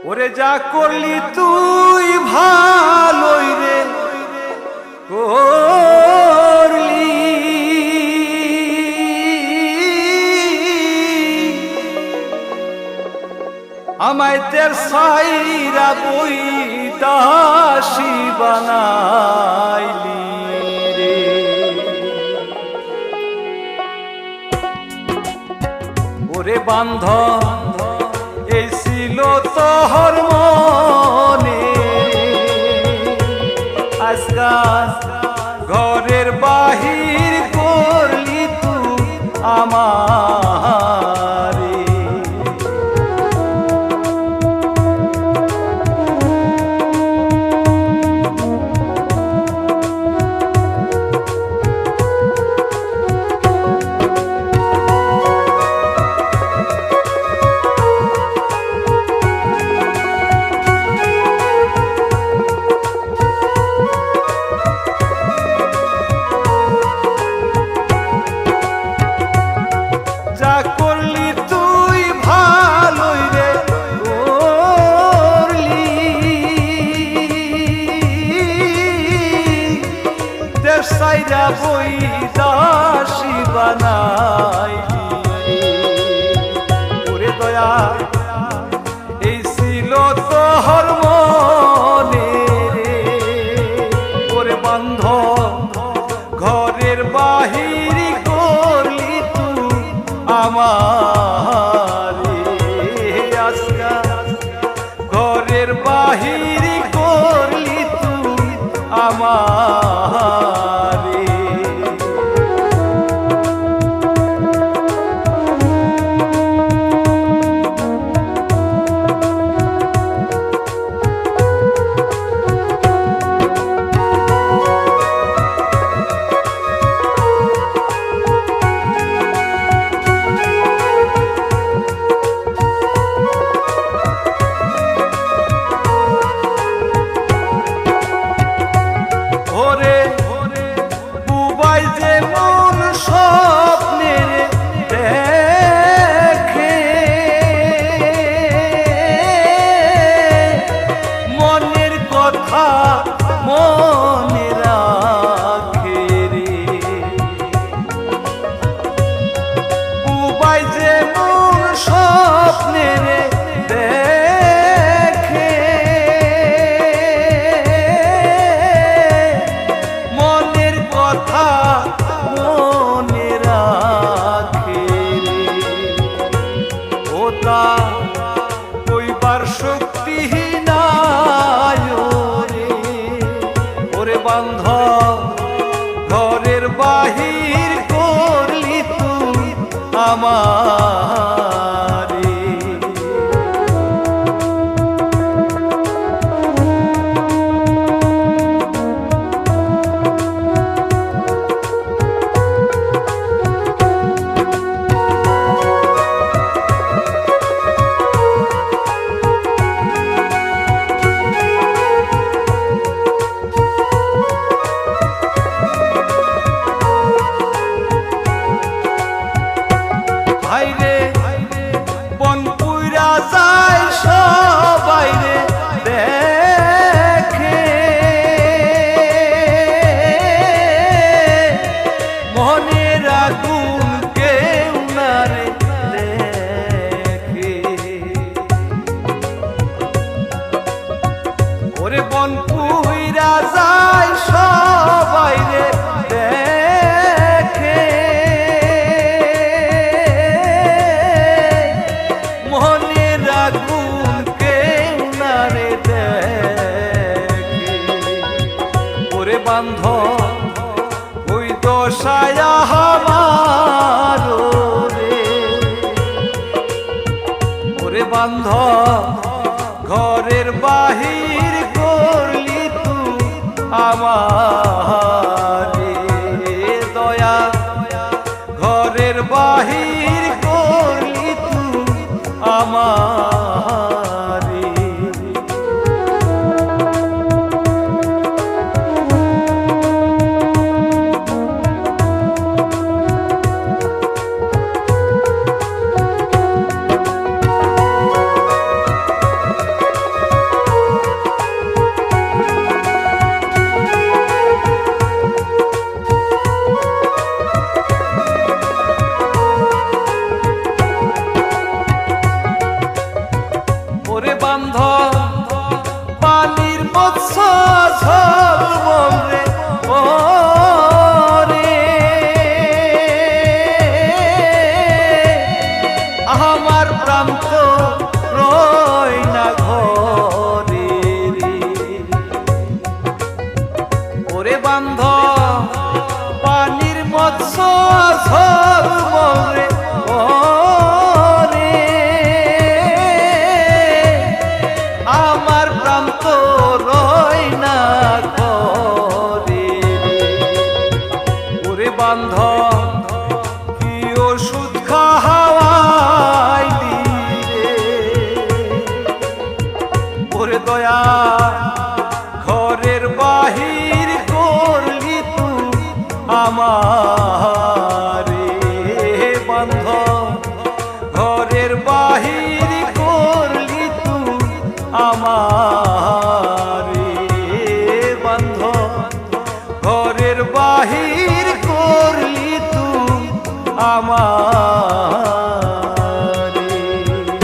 ওরে যা করলি তুই ভালোই রে করলি, আমায় তের সাইরা বই দাসী বানাইলি রে। ওরে বান্ধব এই ছিল তোহর মনে, আজকাল ঘরের বাহির করলি তুই আমারে। যা করলি তুই ভালোই রে করলি, দেশ সাইরা বই দাসী বানাইলি। ওরে দয়া এই ছিল তোহর মনে রে। ওরে বান্ধব ঘরের বাহির করলি তুই আমারে, আজকাল ঘরের বাহির করলি তুই আমারে। ওরে বুবাই যে মন স্বপ্নের দেখে, মনের কথা মনে রাখে রে। বুবাই যে মন স্বপ্নের দেখে, মনের কথা মনে রাখে রে। ওটা কইবার শক্তি নাই রে। ওরে বান্ধব ঘরের বাহির করলি তুই আমারে। ভাইরে বন পুইরা যায় সবাই রে দেখে, মনের আগুন কেউ না রে দেখে। ওরে বন পুইরা যায় সবাই রে দেখে, মনের আগুন কেউ না রে দেখে। ওরে বান্ধব ওই দশায় আমার রে। ওরে বান্ধব ঘরের বাহির করলি তুই আমারে, দয়া ঘরের বাহির করলি তুই আমারে। বান্ধব পানির মৎস্য ঝলমল রে ও রে আমার প্রান্ত রয় না ঘরে রে ওরে বান্ধব পানির মৎস্য ঝলমল রে ও রে আমার প্রান্ত রয় না ঘরে ওরে বান্ধব কি ওষুধ খাওয়াইলি রে ওরে দয়া ঘরের বাহির করলি তুই আমারে বান্ধব ঘরের বাহির করলি তুই আমারে বান্ধব ঘরের বাহির করলি তুই আমার